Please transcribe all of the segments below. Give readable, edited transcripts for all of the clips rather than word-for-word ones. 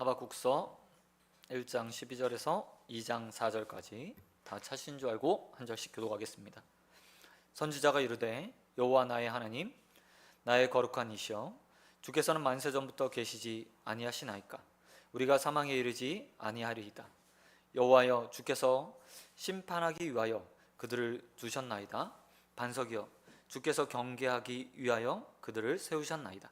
하박국서 1장 12절에서 2장 4절까지 다 차신 줄 알고 한 절씩 교독하겠습니다. 선지자가 이르되 여호와 나의 하나님 나의 거룩한 이시여 주께서는 만세 전부터 계시지 아니하시나이까. 우리가 사망에 이르지 아니하리이다. 여호와여 주께서 심판하기 위하여 그들을 두셨나이다. 반석이여 주께서 경계하기 위하여 그들을 세우셨나이다.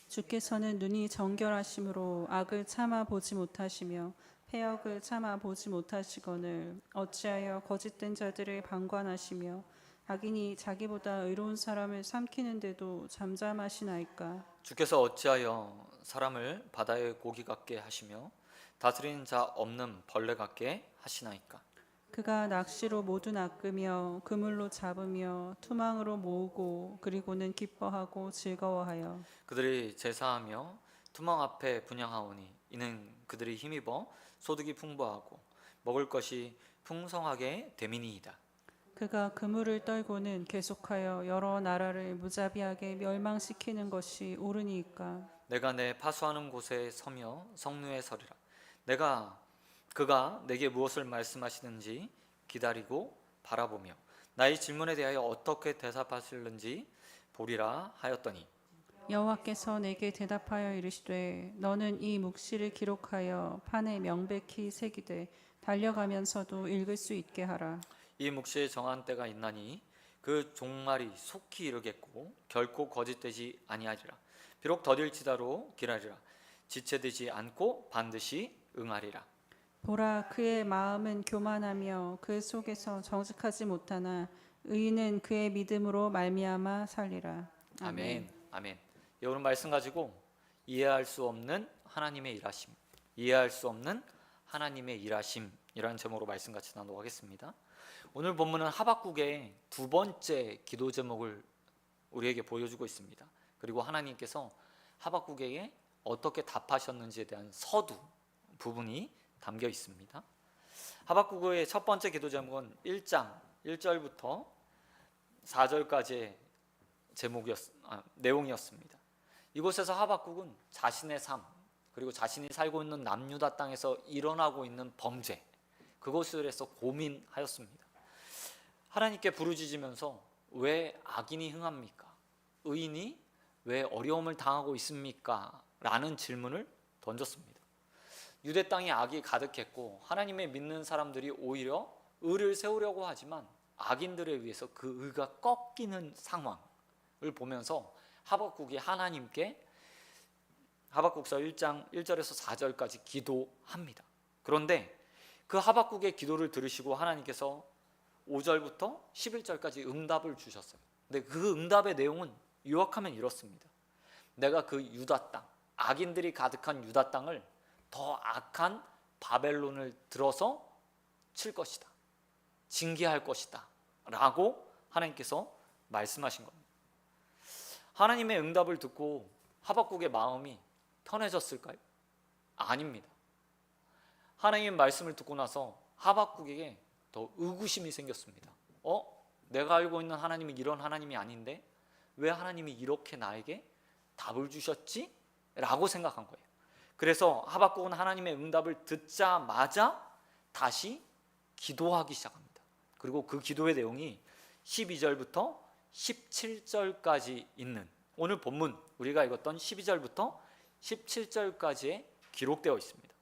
주께서는 눈이 정결하심으로 악을 참아 보지 못하시며 패역을 참아 보지 못하시거늘 어찌하여 거짓된 자들을 방관하시며 악인이 자기보다 의로운 사람을 삼키는데도 잠잠하시나이까. 주께서 어찌하여 사람을 바다의 고기 같게 하시며 다스리는 자 없는 벌레 같게 하시나이까. 그가 낚시로 모두 낚으며 그물로 잡으며 투망으로 모으고 그리고는 기뻐하고 즐거워하여 그들이 제사하며 투망 앞에 분향하오니 이는 그들이 힘입어 소득이 풍부하고 먹을 것이 풍성하게 됨이니이다. 그가 그물을 떨고는 계속하여 여러 나라를 무자비하게 멸망시키는 것이 옳으니까. 내가 내 파수하는 곳에 서며 성루에 서리라. 그가 내게 무엇을 말씀하시는지 기다리고 바라보며 나의 질문에 대하여 어떻게 대답하실는지 보리라 하였더니 여호와께서 내게 대답하여 이르시되 너는 이 묵시를 기록하여 판에 명백히 새기되 달려가면서도 읽을 수 있게 하라. 이 묵시에 정한 때가 있나니 그 종말이 속히 이르겠고 결코 거짓되지 아니하리라. 비록 더딜지라도 기다리라. 지체되지 않고 반드시 응하리라. 보라, 그의 마음은 교만하며 그 속에서 정직하지 못하나 의인은 그의 믿음으로 말미암아 살리라. 아멘. 아멘. 오늘 말씀 가지고 이해할 수 없는 하나님의 일하심, 이해할 수 없는 하나님의 일하심이라는 제목으로 말씀 같이 나누고 하겠습니다. 오늘 본문은 하박국의 두 번째 기도 제목을 우리에게 보여주고 있습니다. 그리고 하나님께서 하박국에게 어떻게 답하셨는지에 대한 서두 부분이 담겨 있습니다. 하박국의 첫 번째 기도 제목은 1장 1절부터 4절까지의 내용이었습니다. 이곳에서 하박국은 자신의 삶 그리고 자신이 살고 있는 남유다 땅에서 일어나고 있는 범죄 그것에 대해서 고민하였습니다. 하나님께 부르짖으면서 왜 악인이 흥합니까? 의인이 왜 어려움을 당하고 있습니까? 라는 질문을 던졌습니다. 유대 땅에 악이 가득했고 하나님의 믿는 사람들이 오히려 의를 세우려고 하지만 악인들에 의해서 그 의가 꺾이는 상황을 보면서 하박국이 하나님께 하박국서 1장 1절에서 4절까지 기도합니다. 그런데 그 하박국의 기도를 들으시고 하나님께서 5절부터 11절까지 응답을 주셨어요. 근데 그 응답의 내용은 요약하면 이렇습니다. 내가 그 유다 땅, 악인들이 가득한 유다 땅을 더 악한 바벨론을 들어서 칠 것이다. 징계할 것이다. 라고 하나님께서 말씀하신 겁니다. 하나님의 응답을 듣고 하박국의 마음이 편해졌을까요? 아닙니다. 하나님의 말씀을 듣고 나서 하박국에게 더 의구심이 생겼습니다. 내가 알고 있는 하나님이 이런 하나님이 아닌데 왜 하나님이 이렇게 나에게 답을 주셨지? 라고 생각한 거예요. 그래서 하박국은 하나님의 응답을 듣자마자 다시 기도하기 시작합니다. 그리고 그 기도의 내용이 12절부터 17절까지 있는 오늘 본문 우리가 읽었던 12절부터 17절까지에 기록되어 있습니다.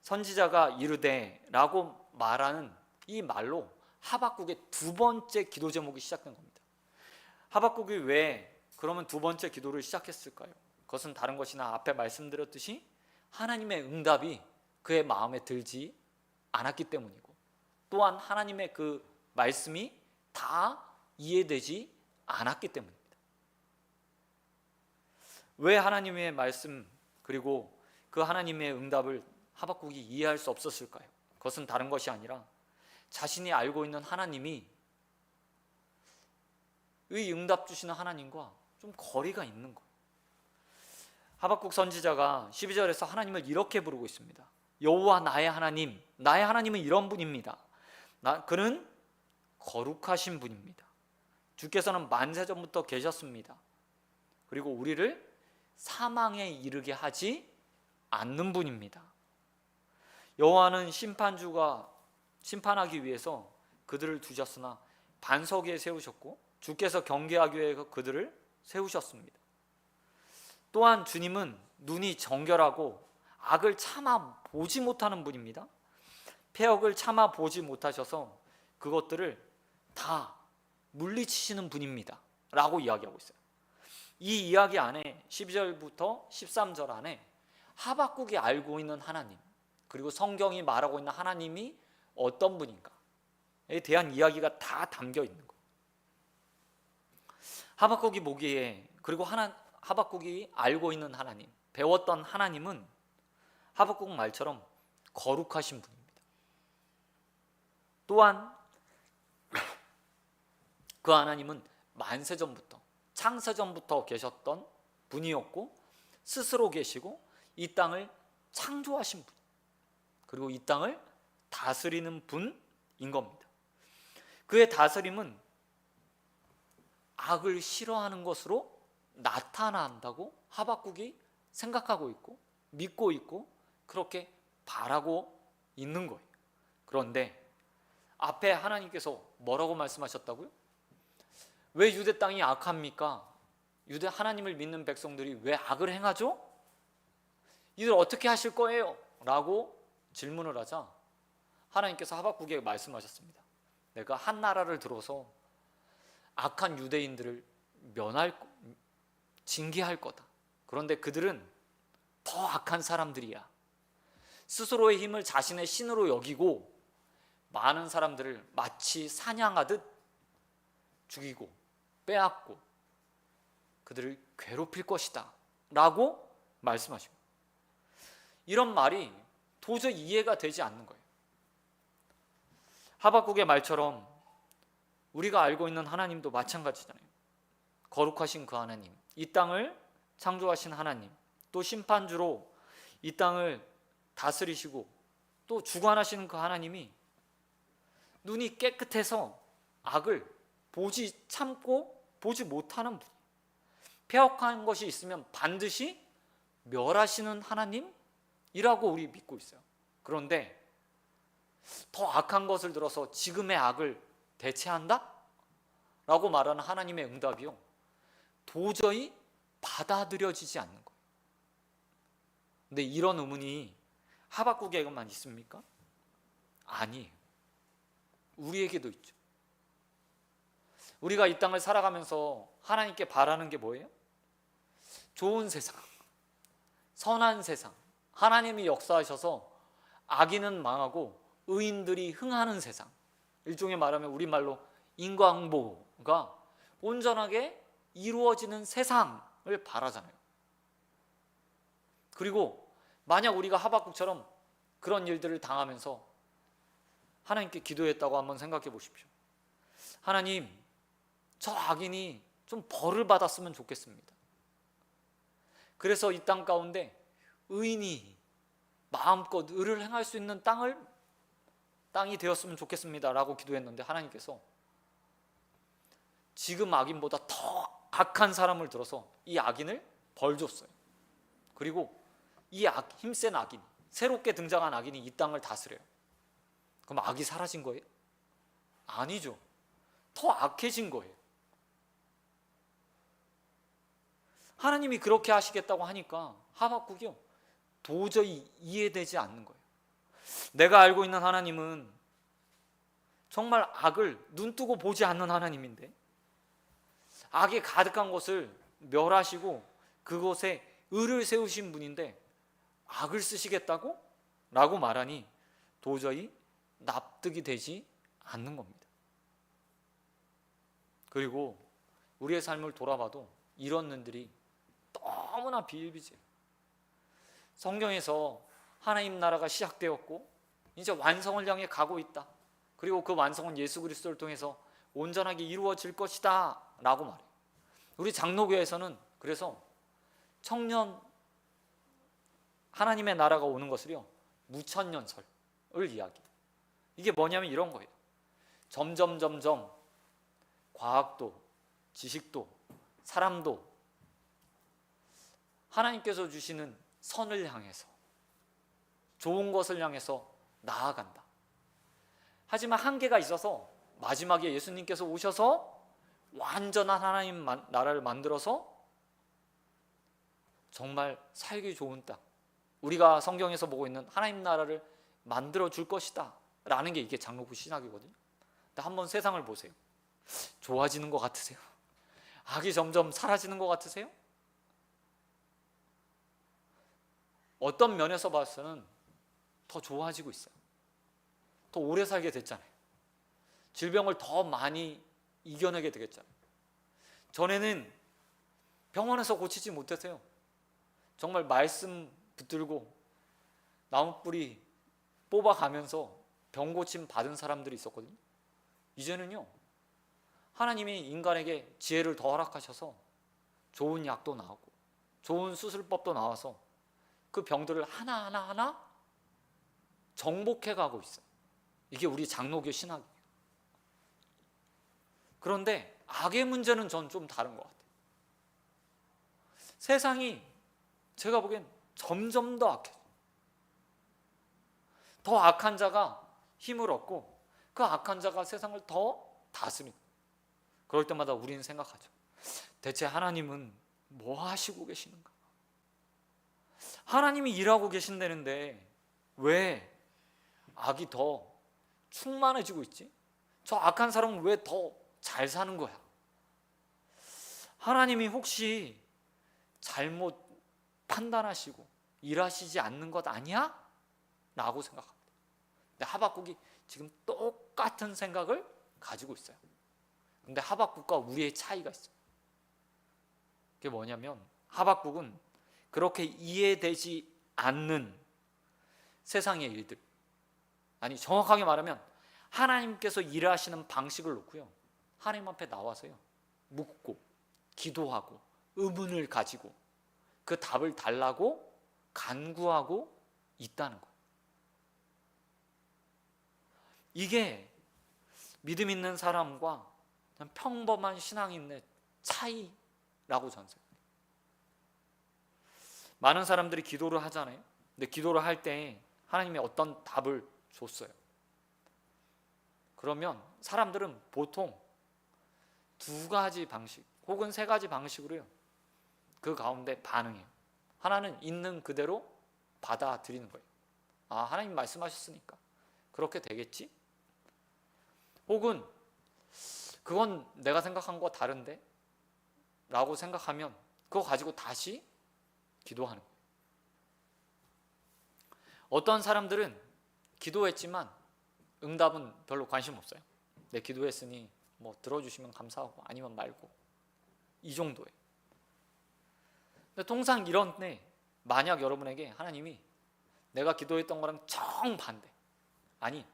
선지자가 이르되 라고 말하는 이 말로 하박국의 두 번째 기도 제목이 시작된 겁니다. 하박국이 왜 그러면 두 번째 기도를 시작했을까요? 그것은 다른 것이나 앞에 말씀드렸듯이 하나님의 응답이 그의 마음에 들지 않았기 때문이고 또한 하나님의 그 말씀이 다 이해되지 않았기 때문입니다. 왜 하나님의 말씀 그리고 그 하나님의 응답을 하박국이 이해할 수 없었을까요? 그것은 다른 것이 아니라 자신이 알고 있는 하나님이 의 응답 주시는 하나님과 좀 거리가 있는 거예요. 하박국 선지자가 12절에서 하나님을 이렇게 부르고 있습니다. 여호와 나의 하나님, 나의 하나님은 이런 분입니다. 그는 거룩하신 분입니다. 주께서는 만세전부터 계셨습니다. 그리고 우리를 사망에 이르게 하지 않는 분입니다. 여호와는 심판하기 위해서 그들을 두셨으나 반석 위에 세우셨고 주께서 경계하기 위해 그들을 세우셨습니다. 또한 주님은 눈이 정결하고 악을 참아 보지 못하는 분입니다. 폐역을 참아 보지 못하셔서 그것들을 다 물리치시는 분입니다 라고 이야기하고 있어요. 이 이야기 안에 12절부터 13절 안에 하박국이 알고 있는 하나님, 그리고 성경이 말하고 있는 하나님이 어떤 분인가에 대한 이야기가 다 담겨 있는 거예요. 하박국이 보기에, 그리고 하박국이 알고 있는 하나님, 배웠던 하나님은 하박국 말처럼 거룩하신 분입니다. 또한 그 하나님은 만세전부터, 창세전부터 계셨던 분이었고 스스로 계시고 이 땅을 창조하신 분, 그리고 이 땅을 다스리는 분인 겁니다. 그의 다스림은 악을 싫어하는 것으로 나타난다고 하박국이 생각하고 있고 믿고 있고 그렇게 바라고 있는 거예요. 그런데 앞에 하나님께서 뭐라고 말씀하셨다고요? 왜 유대 땅이 악합니까? 유대 하나님을 믿는 백성들이 왜 악을 행하죠? 이들 어떻게 하실 거예요? 라고 질문을 하자 하나님께서 하박국에게 말씀하셨습니다. 내가 한 나라를 들어서 악한 유대인들을 징계할 거다. 그런데 그들은 더 악한 사람들이야. 스스로의 힘을 자신의 신으로 여기고 많은 사람들을 마치 사냥하듯 죽이고 빼앗고 그들을 괴롭힐 것이다 라고 말씀하십니다. 이런 말이 도저히 이해가 되지 않는 거예요. 하박국의 말처럼 우리가 알고 있는 하나님도 마찬가지잖아요. 거룩하신 그 하나님, 이 땅을 창조하신 하나님, 또 심판주로 이 땅을 다스리시고 또 주관하시는 그 하나님이 눈이 깨끗해서 악을 참고 보지 못하는 분이에요. 폐역한 것이 있으면 반드시 멸하시는 하나님이라고 우리 믿고 있어요. 그런데 더 악한 것을 들어서 지금의 악을 대체한다? 라고 말하는 하나님의 응답이요, 도저히 받아들여지지 않는 거예요. 근데 이런 의문이 하박국에게만 있습니까? 아니에요. 우리에게도 있죠. 우리가 이 땅을 살아가면서 하나님께 바라는 게 뭐예요? 좋은 세상, 선한 세상, 하나님이 역사하셔서 악인은 망하고 의인들이 흥하는 세상, 일종의 말하면 우리말로 인과응보가 온전하게 이루어지는 세상을 바라잖아요. 그리고 만약 우리가 하박국처럼 그런 일들을 당하면서 하나님께 기도했다고 한번 생각해 보십시오. 하나님, 저 악인이 좀 벌을 받았으면 좋겠습니다. 그래서 이 땅 가운데 의인이 마음껏 의를 행할 수 있는 땅이 되었으면 좋겠습니다 라고 기도했는데 하나님께서 지금 악인보다 더 악한 사람을 들어서 이 악인을 벌 줬어요. 그리고 이 힘센 악인, 새롭게 등장한 악인이 이 땅을 다스려요. 그럼 악이 사라진 거예요? 아니죠. 더 악해진 거예요. 하나님이 그렇게 하시겠다고 하니까 하박국이요, 도저히 이해되지 않는 거예요. 내가 알고 있는 하나님은 정말 악을 눈뜨고 보지 않는 하나님인데 악이 가득한 것을 멸하시고 그곳에 의를 세우신 분인데 악을 쓰시겠다고? 라고 말하니 도저히 납득이 되지 않는 겁니다. 그리고 우리의 삶을 돌아봐도 이런 일들이 너무나 비일비재해요. 성경에서 하나님 나라가 시작되었고 이제 완성을 향해 가고 있다. 그리고 그 완성은 예수 그리스도를 통해서 온전하게 이루어질 것이다 라고 말해요. 우리 장로교에서는 그래서 청년 하나님의 나라가 오는 것을요, 무천년설을 이야기해요. 이게 뭐냐면 이런 거예요. 점점 과학도, 지식도, 사람도 하나님께서 주시는 선을 향해서 좋은 것을 향해서 나아간다. 하지만 한계가 있어서 마지막에 예수님께서 오셔서 완전한 하나님 나라를 만들어서 정말 살기 좋은 땅, 우리가 성경에서 보고 있는 하나님 나라를 만들어 줄 것이다 라는 게 이게 장로부 신학이거든요. 근데 한번 세상을 보세요. 좋아지는 것 같으세요? 악이 점점 사라지는 것 같으세요? 어떤 면에서 봐서는 더 좋아지고 있어요. 더 오래 살게 됐잖아요. 질병을 더 많이 이겨내게 되겠잖아요. 전에는 병원에서 고치지 못했어요. 정말 말씀 붙들고 나무 뿌리 뽑아가면서 병 고침 받은 사람들이 있었거든요. 이제는요, 하나님이 인간에게 지혜를 더 허락하셔서 좋은 약도 나오고 좋은 수술법도 나와서 그 병들을 하나하나 정복해 가고 있어요. 이게 우리 장로교 신학이에요. 그런데 악의 문제는 전 좀 다른 것 같아요. 세상이 제가 보기엔 점점 더 악해져요. 더 악한 자가 힘을 얻고 그 악한 자가 세상을 더 다스립니다. 그럴 때마다 우리는 생각하죠. 대체 하나님은 뭐 하시고 계시는가? 하나님이 일하고 계신다는데 왜 악이 더 충만해지고 있지? 저 악한 사람은 왜 더 잘 사는 거야? 하나님이 혹시 잘못 판단하시고 일하시지 않는 것 아니야? 라고 생각합니다. 근데 하박국이 지금 똑같은 생각을 가지고 있어요. 근데 하박국과 우리의 차이가 있어요. 그게 뭐냐면 하박국은 그렇게 이해되지 않는 세상의 일들, 아니 정확하게 말하면 하나님께서 일하시는 방식을 놓고요, 하나님 앞에 나와서요 묻고 기도하고 의문을 가지고 그 답을 달라고 간구하고 있다는 거예요. 이게 믿음 있는 사람과 그냥 평범한 신앙인의 차이라고 저는 생각해요. 많은 사람들이 기도를 하잖아요. 근데 기도를 할 때 하나님이 어떤 답을 줬어요. 그러면 사람들은 보통 두 가지 방식 혹은 세 가지 방식으로요 그 가운데 반응해요. 하나는 있는 그대로 받아들이는 거예요. 아, 하나님 말씀하셨으니까 그렇게 되겠지? 혹은 그건 내가 생각한 거 다른데? 라고 생각하면 그거 가지고 다시 기도하는 거예요. 어떤 사람들은 기도했지만 응답은 별로 관심 없어요. 내 기도했으니 뭐 들어주시면 감사하고 아니면 말고, 이 정도예요. 근데 통상 이런 때 만약 여러분에게 하나님이 내가 기도했던 거랑 정반대, 아니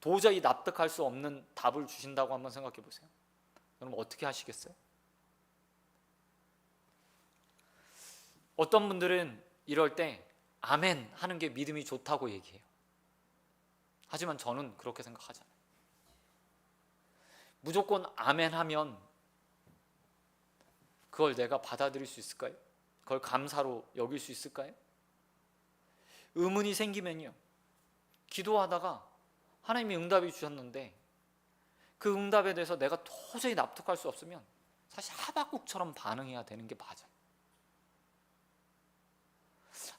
도저히 납득할 수 없는 답을 주신다고 한번 생각해 보세요. 그럼 어떻게 하시겠어요? 어떤 분들은 이럴 때 아멘 하는 게 믿음이 좋다고 얘기해요. 하지만 저는 그렇게 생각하잖아요. 무조건 아멘 하면 그걸 내가 받아들일 수 있을까요? 그걸 감사로 여길 수 있을까요? 의문이 생기면요, 기도하다가 하나님이 응답이 주셨는데 그 응답에 대해서 내가 도저히 납득할 수 없으면 사실 하박국처럼 반응해야 되는 게 맞아요.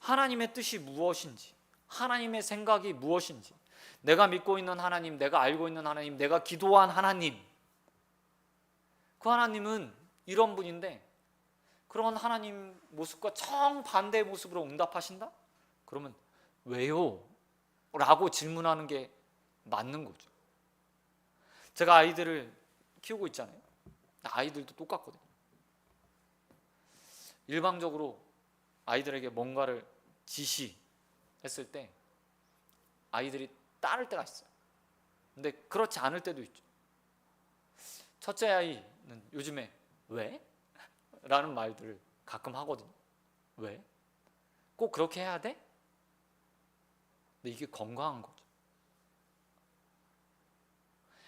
하나님의 뜻이 무엇인지, 하나님의 생각이 무엇인지, 내가 믿고 있는 하나님, 내가 알고 있는 하나님, 내가 기도한 하나님, 그 하나님은 이런 분인데 그런 하나님 모습과 정반대의 모습으로 응답하신다? 그러면 왜요? 라고 질문하는 게 맞는 거죠. 제가 아이들을 키우고 있잖아요. 아이들도 똑같거든요. 일방적으로 아이들에게 뭔가를 지시했을 때 아이들이 따를 때가 있어요. 근데 그렇지 않을 때도 있죠. 첫째 아이는 요즘에 왜? 라는 말들을 가끔 하거든요. 왜? 꼭 그렇게 해야 돼? 근데 이게 건강한 거죠.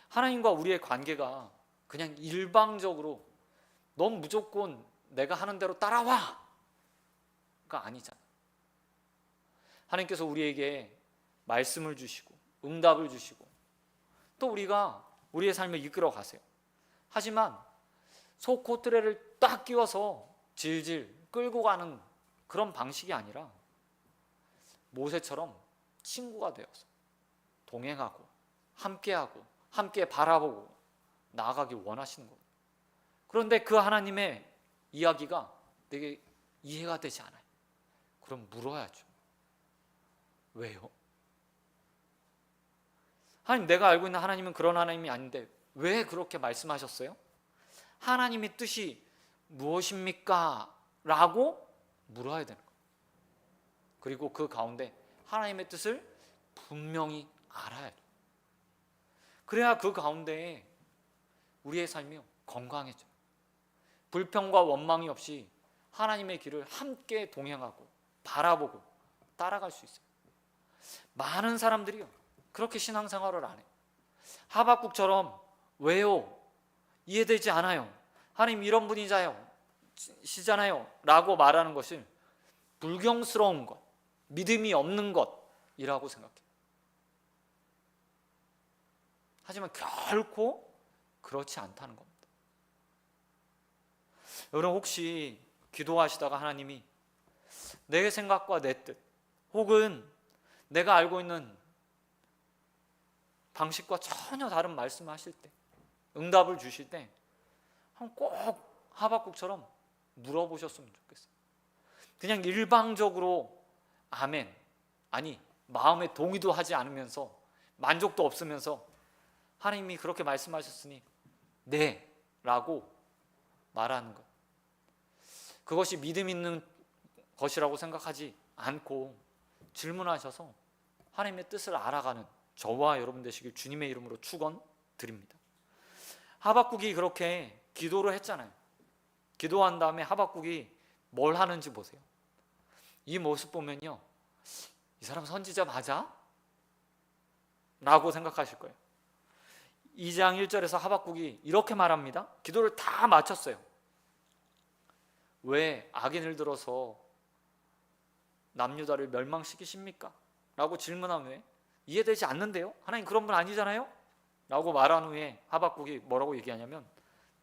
하나님과 우리의 관계가 그냥 일방적으로 넌 무조건 내가 하는 대로 따라와 가 아니잖아요. 하나님께서 우리에게 말씀을 주시고 응답을 주시고 또 우리의 삶을 이끌어 가세요. 하지만 속 코트레를 딱 끼워서 질질 끌고 가는 그런 방식이 아니라 모세처럼 친구가 되어서 동행하고 함께하고 함께 바라보고 나아가길 원하시는 거예요. 그런데 그 하나님의 이야기가 내게 이해가 되지 않아요. 그럼 물어야죠. 왜요? 하나님, 내가 알고 있는 하나님은 그런 하나님이 아닌데 왜 그렇게 말씀하셨어요? 하나님의 뜻이 무엇입니까? 라고 물어야 되는 거예요. 그리고 그 가운데 하나님의 뜻을 분명히 알아야 돼요. 그래야 그 가운데에 우리의 삶이 건강해져요. 불평과 원망이 없이 하나님의 길을 함께 동행하고 바라보고 따라갈 수 있어요. 많은 사람들이요, 그렇게 신앙생활을 안 해요. 하박국처럼 왜요? 이해되지 않아요. 하나님 이런 분이시잖아요 라고 말하는 것이 불경스러운 것, 믿음이 없는 것이라고 생각해요. 하지만 결코 그렇지 않다는 겁니다. 여러분, 혹시 기도하시다가 하나님이 내 생각과 내 뜻 혹은 내가 알고 있는 방식과 전혀 다른 말씀하실 때, 응답을 주실 때 꼭 하박국처럼 물어보셨으면 좋겠어요. 그냥 일방적으로 아멘, 아니 마음에 동의도 하지 않으면서 만족도 없으면서 하나님이 그렇게 말씀하셨으니 네 라고 말하는 것, 그것이 믿음 있는 것이라고 생각하지 않고 질문하셔서 하나님의 뜻을 알아가는 저와 여러분 되시길 주님의 이름으로 축원드립니다. 하박국이 그렇게 기도를 했잖아요. 기도한 다음에 하박국이 뭘 하는지 보세요. 이 모습 보면요, 이 사람 선지자 맞아? 라고 생각하실 거예요. 2장 1절에서 하박국이 이렇게 말합니다. 기도를 다 마쳤어요. 왜 악인을 들어서 남유다를 멸망시키십니까? 라고 질문한 후에 이해되지 않는데요? 하나님 그런 분 아니잖아요? 라고 말한 후에 하박국이 뭐라고 얘기하냐면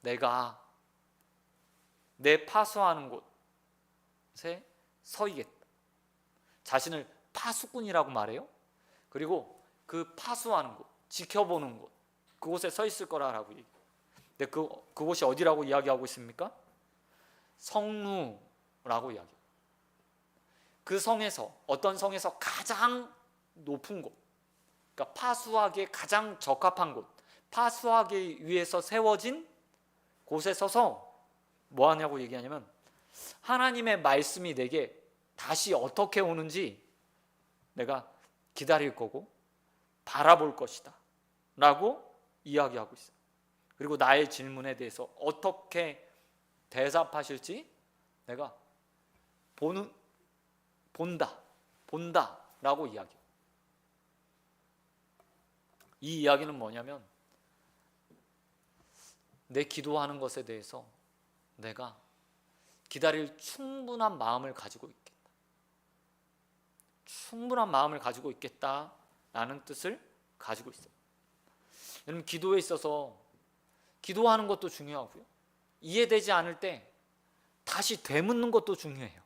내가 내 파수하는 곳에 서이겠다. 자신을 파수꾼이라고 말해요. 그리고 그 파수하는 곳, 지켜보는 곳, 그곳에 서 있을 거라고 얘기해요. 근데 그곳이 어디라고 이야기하고 있습니까? 성루라고 이야기해요. 그 성에서, 어떤 성에서 가장 높은 곳, 그러니까 파수하기에 가장 적합한 곳, 파수하기 위해서 세워진 곳에 서서 뭐 하냐고 얘기하냐면 하나님의 말씀이 내게 다시 어떻게 오는지 내가 기다릴 거고 바라볼 것이다 라고 이야기하고 있어요. 그리고 나의 질문에 대해서 어떻게 대답하실지 내가 본다 라고 이야기해요. 이 이야기는 뭐냐면 내 기도하는 것에 대해서 내가 기다릴 충분한 마음을 가지고 있겠다. 충분한 마음을 가지고 있겠다라는 뜻을 가지고 있어요. 여러분, 기도에 있어서 기도하는 것도 중요하고요, 이해되지 않을 때 다시 되묻는 것도 중요해요.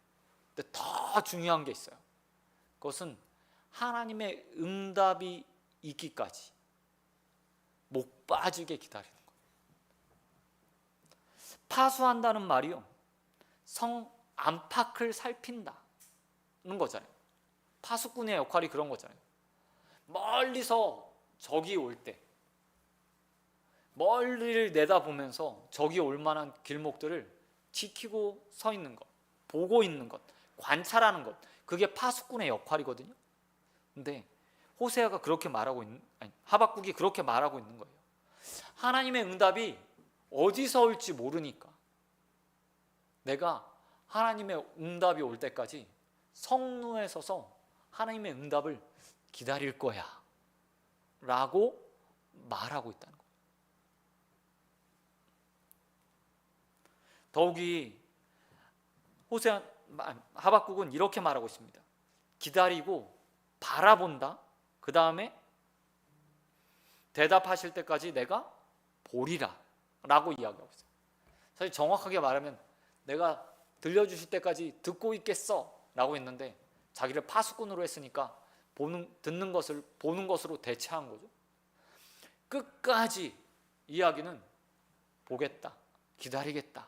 근데 더 중요한 게 있어요. 그것은 하나님의 응답이 있기까지 못 빠지게 기다리는 거예요. 파수한다는 말이요, 성 안팎을 살핀다는 거잖아요. 파수꾼의 역할이 그런 거잖아요. 멀리서 적이 올 때 멀리를 내다보면서 적이 올 만한 길목들을 지키고 서 있는 것, 보고 있는 것, 관찰하는 것, 그게 파수꾼의 역할이거든요. 근데 호세아가 그렇게 말하고 하박국이 그렇게 말하고 있는 거예요. 하나님의 응답이 어디서 올지 모르니까 내가 하나님의 응답이 올 때까지 성루에 서서 하나님의 응답을 기다릴 거야 라고 말하고 있다는 거예요. 더욱이 하박국은 이렇게 말하고 있습니다. 기다리고 바라본다, 그 다음에 대답하실 때까지 내가 보리라 라고 이야기하고 있어요. 사실 정확하게 말하면 내가 들려주실 때까지 듣고 있겠어 라고 했는데 자기를 파수꾼으로 했으니까 듣는 것을 보는 것으로 대체한 거죠. 끝까지 이야기는 보겠다, 기다리겠다,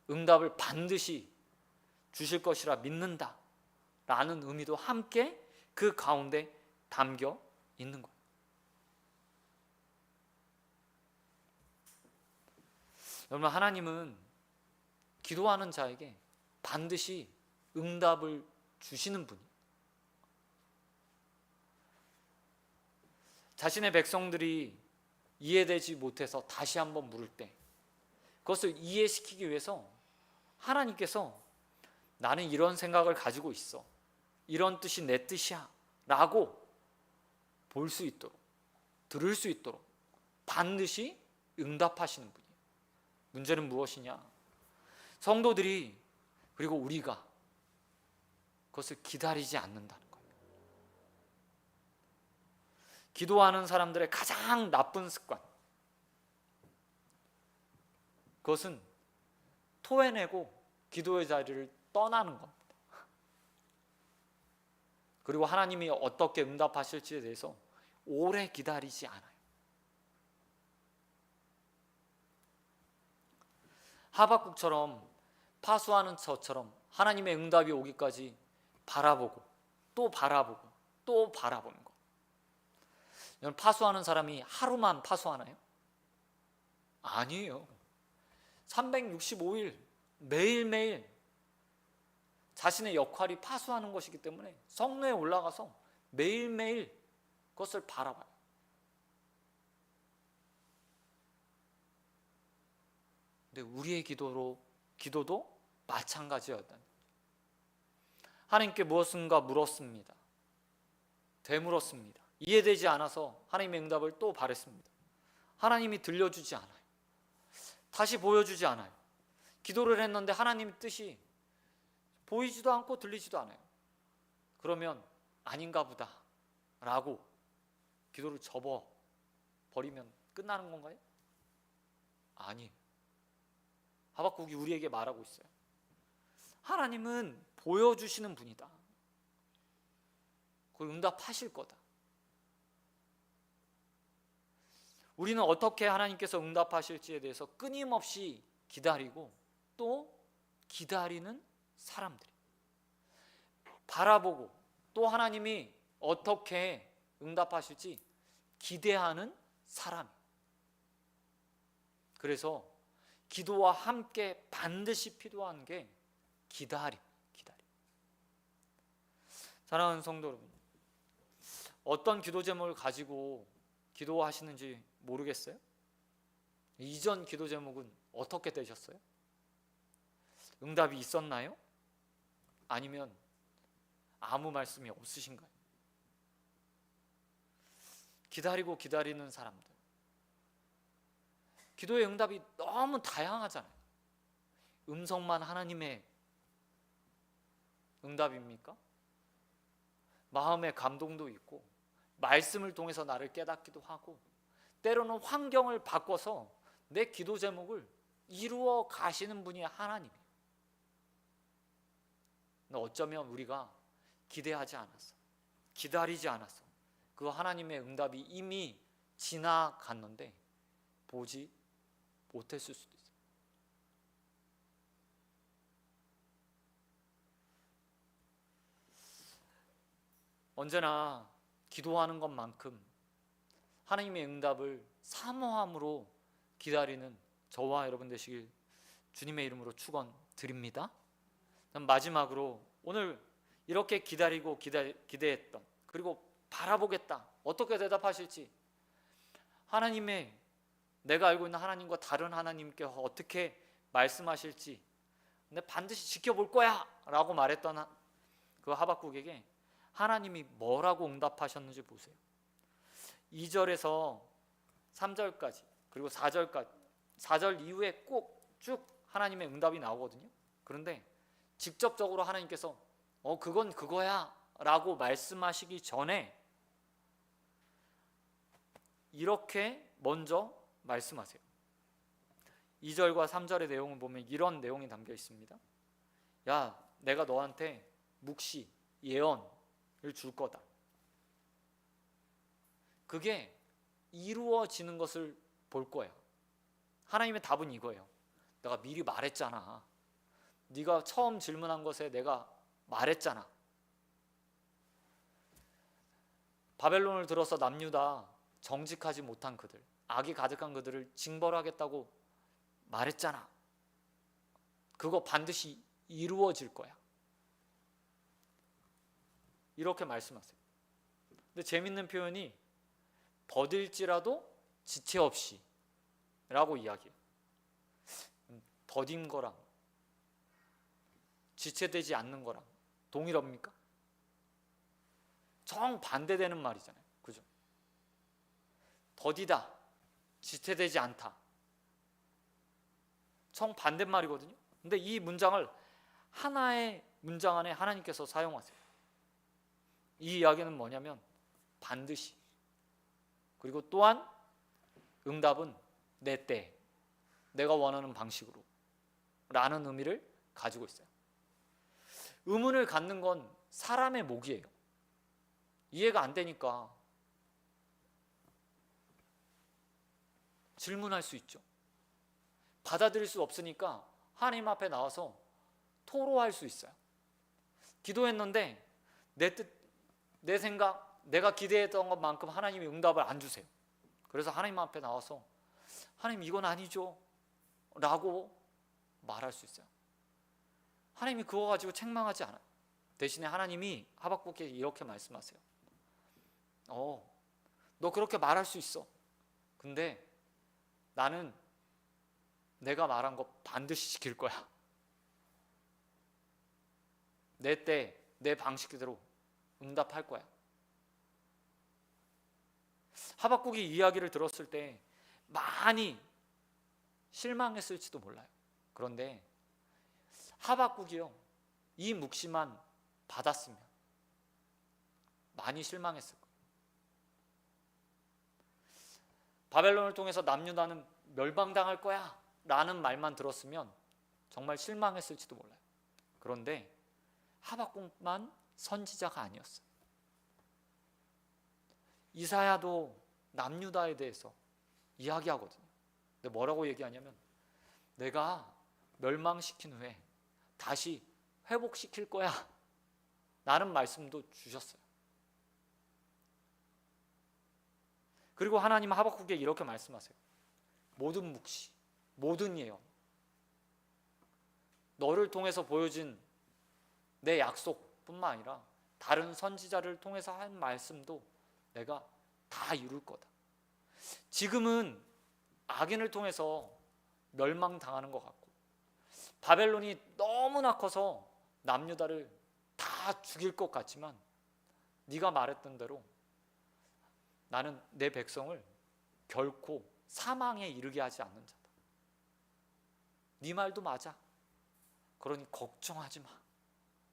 응답을 반드시 주실 것이라 믿는다 라는 의미도 함께 그 가운데 담겨 있는 거예요. 여러분, 하나님은 기도하는 자에게 반드시 응답을 주시는 분이에요. 자신의 백성들이 이해되지 못해서 다시 한번 물을 때 그것을 이해시키기 위해서 하나님께서 나는 이런 생각을 가지고 있어, 이런 뜻이 내 뜻이야 라고 볼 수 있도록, 들을 수 있도록 반드시 응답하시는 분이에요. 문제는 무엇이냐? 성도들이, 그리고 우리가 그것을 기다리지 않는다는 거예요. 기도하는 사람들의 가장 나쁜 습관, 그것은 토해내고 기도의 자리를 떠나는 겁니다. 그리고 하나님이 어떻게 응답하실지에 대해서 오래 기다리지 않아요. 하박국처럼, 파수하는 저처럼 하나님의 응답이 오기까지 바라보고 또 바라보고 또 바라보는 것. 여러분, 파수하는 사람이 하루만 파수하나요? 아니에요. 365일 매일매일 자신의 역할이 파수하는 것이기 때문에 성로에 올라가서 매일매일 그것을 바라봐요. 근데 우리의 기도도 마찬가지였다는, 하나님께 무엇인가 물었습니다. 되물었습니다. 이해되지 않아서 하나님의 응답을 또 바랬습니다. 하나님이 들려주지 않아요. 다시 보여주지 않아요. 기도를 했는데 하나님의 뜻이 보이지도 않고 들리지도 않아요. 그러면 아닌가 보다 라고 기도를 접어버리면 끝나는 건가요? 아니에요. 하박국이 우리에게 말하고 있어요. 하나님은 보여주시는 분이다. 그걸 응답하실 거다. 우리는 어떻게 하나님께서 응답하실지에 대해서 끊임없이 기다리고 또 기다리는 사람들이, 바라보고 또 하나님이 어떻게 응답하실지 기대하는 사람. 그래서 기도와 함께 반드시 필요한 게 기다림. 사랑하는 성도 여러분, 어떤 기도 제목을 가지고 기도하시는지 모르겠어요? 이전 기도 제목은 어떻게 되셨어요? 응답이 있었나요? 아니면 아무 말씀이 없으신가요? 기다리고 기다리는 사람들, 기도의 응답이 너무 다양하잖아요. 음성만 하나님의 응답입니까? 마음의 감동도 있고 말씀을 통해서 나를 깨닫기도 하고, 때로는 환경을 바꿔서 내 기도 제목을 이루어 가시는 분이 하나님이에요. 근데 어쩌면 우리가 기대하지 않았어, 기다리지 않았어, 그 하나님의 응답이 이미 지나갔는데 보지 못했을 수도 있어요. 언제나 기도하는 것만큼 하나님의 응답을 사모함으로 기다리는 저와 여러분 되시길 주님의 이름으로 축원드립니다. 마지막으로 오늘 이렇게 기다리고 기대했던, 그리고 바라보겠다, 어떻게 대답하실지, 하나님의, 내가 알고 있는 하나님과 다른 하나님께 어떻게 말씀하실지 근데 반드시 지켜볼 거야 라고 말했던 그 하박국에게 하나님이 뭐라고 응답하셨는지 보세요. 2절에서 3절까지 그리고 4절까지, 4절 이후에 꼭 쭉 하나님의 응답이 나오거든요. 그런데 직접적으로 하나님께서 그건 그거야 라고 말씀하시기 전에 이렇게 먼저 말씀하세요. 2절과 3절의 내용을 보면 이런 내용이 담겨 있습니다. 야, 내가 너한테 묵시, 예언을 줄 거다. 그게 이루어지는 것을 볼 거야. 하나님의 답은 이거예요. 내가 미리 말했잖아. 네가 처음 질문한 것에 내가 말했잖아. 바벨론을 들어서 남유다 정직하지 못한 그들, 악이 가득한 그들을 징벌하겠다고 말했잖아. 그거 반드시 이루어질 거야. 이렇게 말씀하세요. 근데 재밌는 표현이 더딜지라도 지체 없이 라고 이야기해요. 더딘 거랑 지체되지 않는 거랑 동일합니까? 정반대되는 말이잖아요. 그죠? 더디다, 지체되지 않다. 정반대말이거든요. 근데 이 문장을 하나의 문장 안에 하나님께서 사용하세요. 이 이야기는 뭐냐면 반드시, 그리고 또한 응답은 내 때, 내가 원하는 방식으로 라는 의미를 가지고 있어요. 의문을 갖는 건 사람의 목이에요. 이해가 안 되니까 질문할 수 있죠. 받아들일 수 없으니까 하나님 앞에 나와서 토로할 수 있어요. 기도했는데 내 뜻, 내 생각, 내가 기대했던 것만큼 하나님이 응답을 안 주세요. 그래서 하나님 앞에 나와서 하나님 이건 아니죠 라고 말할 수 있어요. 하나님이 그거 가지고 책망하지 않아요. 대신에 하나님이 하박국에게 이렇게 말씀하세요. 너 그렇게 말할 수 있어. 근데 나는 내가 말한 거 반드시 지킬 거야. 내 때, 내 방식대로 응답할 거야. 하박국이 이 이야기를 들었을 때 많이 실망했을지도 몰라요. 그런데 하박국이요, 이 묵시만 받았으면 많이 실망했을 거예요. 바벨론을 통해서 남유다는 멸망당할 거야 라는 말만 들었으면 정말 실망했을지도 몰라요. 그런데 하박국만 선지자가 아니었어요. 이사야도 남유다에 대해서 이야기하거든요. 근데 뭐라고 얘기하냐면 내가 멸망시킨 후에 다시 회복시킬 거야 라는 말씀도 주셨어요. 그리고 하나님 하박국에 이렇게 말씀하세요. 모든 묵시, 모든 예언, 너를 통해서 보여진 내 약속뿐만 아니라 다른 선지자를 통해서 한 말씀도 내가 다 이룰 거다. 지금은 악인을 통해서 멸망당하는 것 같고 바벨론이 너무나 커서 남유다를 다 죽일 것 같지만 네가 말했던 대로 나는 내 백성을 결코 사망에 이르게 하지 않는 자다. 네 말도 맞아. 그러니 걱정하지 마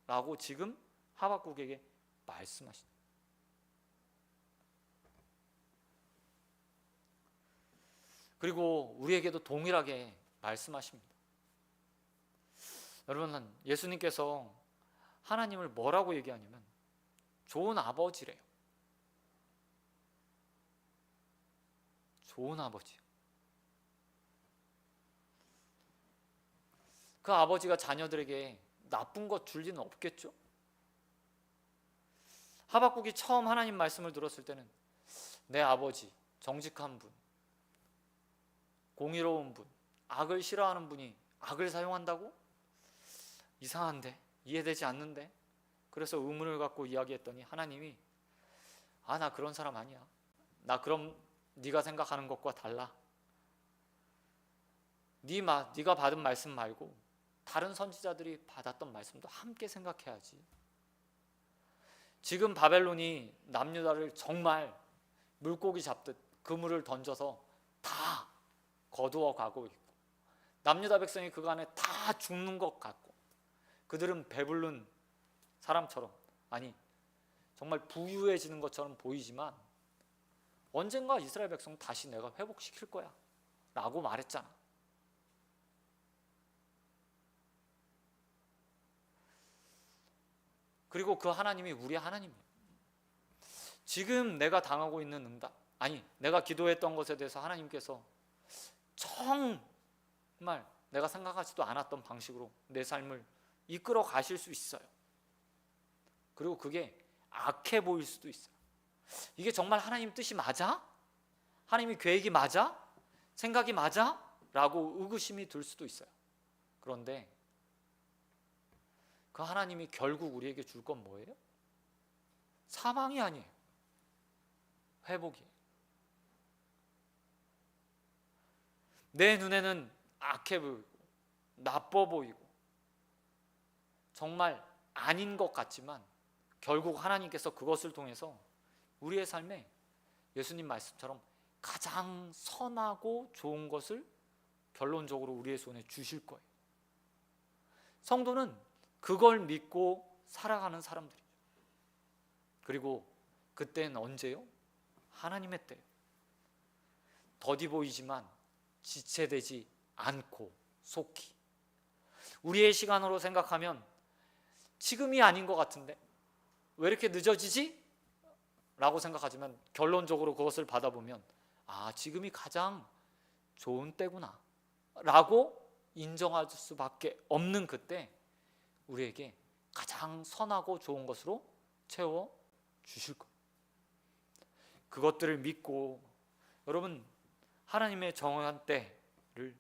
라고 지금 하박국에게 말씀하신다. 그리고 우리에게도 동일하게 말씀하십니다. 여러분, 예수님께서 하나님을 뭐라고 얘기하냐면 좋은 아버지래요. 좋은 아버지. 그 아버지가 자녀들에게 나쁜 것 줄 리는 없겠죠? 하박국이 처음 하나님 말씀을 들었을 때는 내 아버지, 정직한 분, 공의로운 분, 악을 싫어하는 분이 악을 사용한다고? 이상한데, 이해되지 않는데. 그래서 의문을 갖고 이야기했더니 하나님이 나 그런 사람 아니야. 나 그럼 네가 생각하는 것과 달라. 네가 받은 말씀 말고 다른 선지자들이 받았던 말씀도 함께 생각해야지. 지금 바벨론이 남유다를 정말 물고기 잡듯 그물을 던져서 다 거두어 가고 있고 남유다 백성이 그간에 다 죽는 것 같고 그들은 배부른 사람처럼, 아니 정말 부유해지는 것처럼 보이지만 언젠가 이스라엘 백성 다시 내가 회복시킬 거야 라고 말했잖아. 그리고 그 하나님이 우리 하나님이에요. 지금 내가 당하고 있는 응답, 아니 내가 기도했던 것에 대해서 하나님께서 정말 내가 생각하지도 않았던 방식으로 내 삶을 이끌어 가실 수 있어요. 그리고 그게 악해 보일 수도 있어요. 이게 정말 하나님 뜻이 맞아? 하나님의 계획이 맞아? 생각이 맞아? 라고 의구심이 들 수도 있어요. 그런데 그 하나님이 결국 우리에게 줄 건 뭐예요? 사망이 아니에요. 회복이에요. 내 눈에는 악해 보이고 나빠 보이고 정말 아닌 것 같지만 결국 하나님께서 그것을 통해서 우리의 삶에 예수님 말씀처럼 가장 선하고 좋은 것을 결론적으로 우리의 손에 주실 거예요. 성도는 그걸 믿고 살아가는 사람들이죠. 그리고 그때는 언제요? 하나님의 때예요. 더디 보이지만 지체되지 않고 속히. 우리의 시간으로 생각하면 지금이 아닌 것 같은데 왜 이렇게 늦어지지? 라고 생각하지만 결론적으로 그것을 받아보면 지금이 가장 좋은 때구나 라고 인정할 수밖에 없는 그때 우리에게 가장 선하고 좋은 것으로 채워 주실 거예요. 그것들을 믿고 여러분 하나님의 정한 때를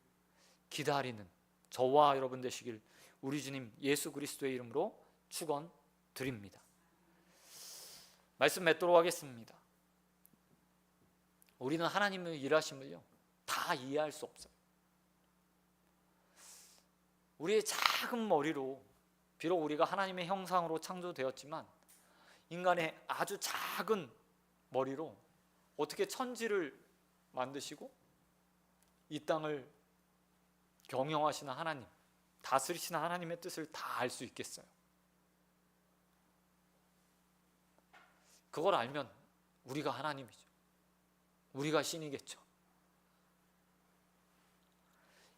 기다리는 저와 여러분 되시길 우리 주님 예수 그리스도의 이름으로 축원드립니다. 말씀 맺도록 하겠습니다. 우리는 하나님의 일하심을요 다 이해할 수 없어요. 우리의 작은 머리로 비록 우리가 하나님의 형상으로 창조되었지만 인간의 아주 작은 머리로 어떻게 천지를 만드시고 이 땅을 경영하시는 하나님, 다스리시는 하나님의 뜻을 다 알 수 있겠어요? 그걸 알면 우리가 하나님이죠. 우리가 신이겠죠.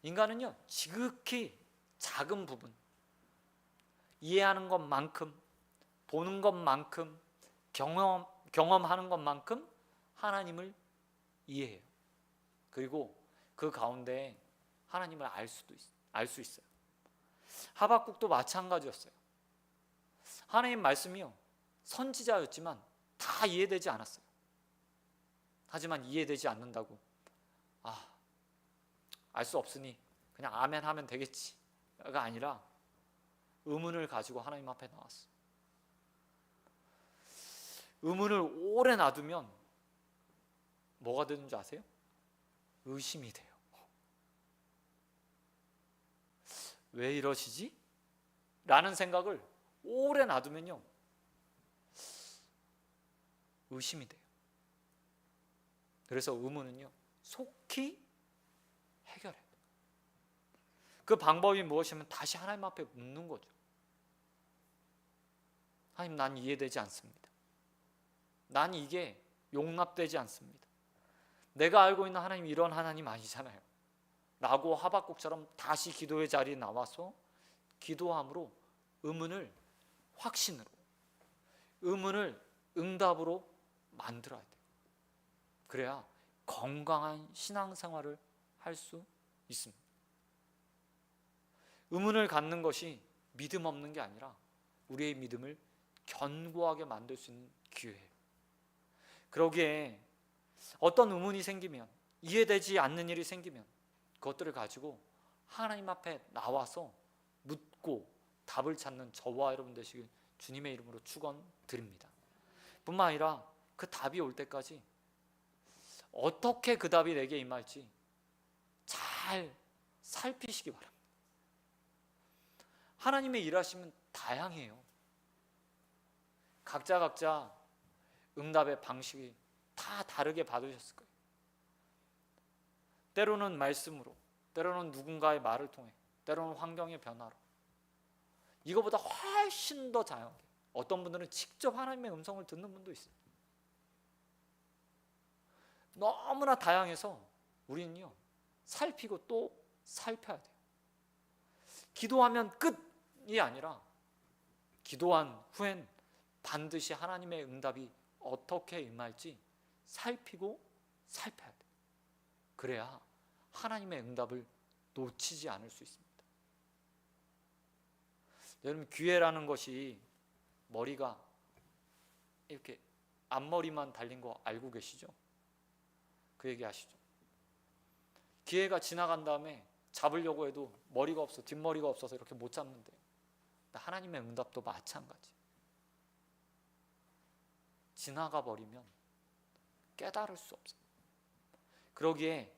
인간은요 지극히 작은 부분, 이해하는 것만큼, 보는 것만큼, 경험하는 것만큼 하나님을 이해해요. 그리고 그 가운데 하나님을 알 수 있어요. 하박국도 마찬가지였어요. 하나님 말씀이요 선지자였지만 다 이해되지 않았어요. 하지만 이해되지 않는다고 알 수 없으니 그냥 아멘 하면 되겠지가 아니라 의문을 가지고 하나님 앞에 나왔어. 의문을 오래 놔두면 뭐가 되는 줄 아세요? 의심이 돼요. 왜 이러시지? 라는 생각을 오래 놔두면요 의심이 돼요. 그래서 의문은요 속히 해결해요. 그 방법이 무엇이면 다시 하나님 앞에 묻는 거죠. 하나님, 난 이해되지 않습니다. 난 이게 용납되지 않습니다. 내가 알고 있는 하나님 이런 하나님 아니잖아요 라고 하박국처럼 다시 기도의 자리에 나와서 기도함으로 의문을 확신으로, 의문을 응답으로 만들어야 돼요. 그래야 건강한 신앙생활을 할 수 있습니다. 의문을 갖는 것이 믿음 없는 게 아니라 우리의 믿음을 견고하게 만들 수 있는 기회예요. 그러기에 어떤 의문이 생기면, 이해되지 않는 일이 생기면 그것들을 가지고 하나님 앞에 나와서 묻고 답을 찾는 저와 여러분 되시길 주님의 이름으로 축원드립니다. 뿐만 아니라 그 답이 올 때까지 어떻게 그 답이 내게 임할지 잘 살피시기 바랍니다. 하나님의 일하심은 다양해요. 각자 응답의 방식이 다 다르게 받으셨을 거예요. 때로는 말씀으로, 때로는 누군가의 말을 통해, 때로는 환경의 변화로. 이거보다 훨씬 더 다양하게 어떤 분들은 직접 하나님의 음성을 듣는 분도 있어요. 너무나 다양해서 우리는요, 살피고 또 살펴야 돼요. 기도하면 끝이 아니라 기도한 후엔 반드시 하나님의 응답이 어떻게 임할지 살피고 살펴야 돼요. 그래야 하나님의 응답을 놓치지 않을 수 있습니다. 여러분, 기회라는 것이 머리가 이렇게 앞머리만 달린 거 알고 계시죠? 그 얘기 아시죠? 기회가 지나간 다음에 잡으려고 해도 머리가 없어, 뒷머리가 없어서 이렇게 못 잡는데, 하나님의 응답도 마찬가지. 지나가 버리면 깨달을 수 없어요. 그러기에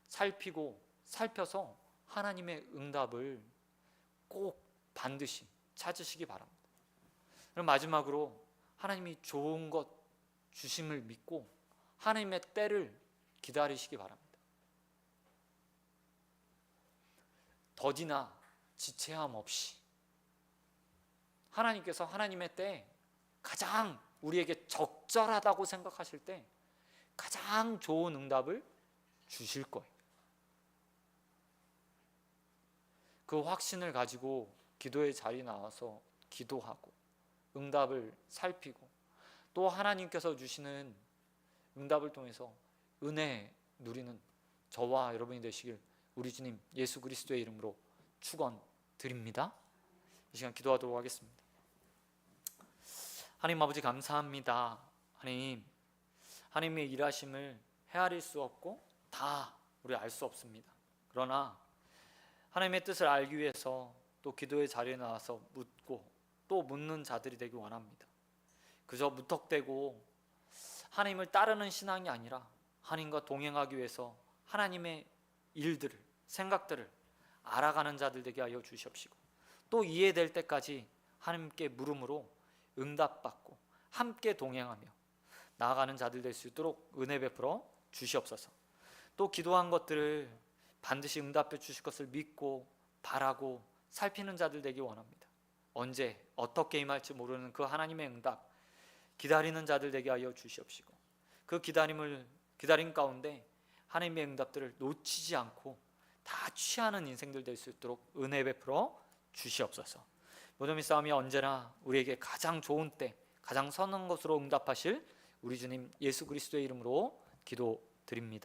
살피고 살펴서 하나님의 응답을 꼭 반드시 찾으시기 바랍니다. 그럼 마지막으로 하나님이 좋은 것 주심을 믿고 하나님의 때를 기다리시기 바랍니다. 더디나 지체함 없이 하나님께서 하나님의 때에 가장 우리에게 적절하다고 생각하실 때 가장 좋은 응답을 주실 거예요. 그 확신을 가지고 기도의 자리에 나와서 기도하고 응답을 살피고 또 하나님께서 주시는 응답을 통해서 은혜 누리는 저와 여러분이 되시길 우리 주님 예수 그리스도의 이름으로 축원드립니다. 이 시간 기도하도록 하겠습니다. 하나님 아버지 감사합니다. 하나님의 일하심을 헤아릴 수 없고 다 우리 알 수 없습니다. 그러나 하나님의 뜻을 알기 위해서 또 기도의 자리에 나와서 묻고 또 묻는 자들이 되기 원합니다. 그저 무턱대고 하나님을 따르는 신앙이 아니라 하나님과 동행하기 위해서 하나님의 일들을, 생각들을 알아가는 자들 되게 하여 주시옵시고 또 이해될 때까지 하나님께 물음으로 응답받고 함께 동행하며 나아가는 자들 될 수 있도록 은혜 베풀어 주시옵소서. 또 기도한 것들을 반드시 응답해 주실 것을 믿고 바라고 살피는 자들 되기 원합니다. 언제 어떻게 임할지 모르는 그 하나님의 응답 기다리는 자들 되게 하여 주시옵시고 그 기다림 가운데 하나님의 응답들을 놓치지 않고 다 취하는 인생들 될 수 있도록 은혜 베풀어 주시옵소서. 모든 싸움이 언제나 우리에게 가장 좋은 때 가장 선한 것으로 응답하실 우리 주님 예수 그리스도의 이름으로 기도드립니다.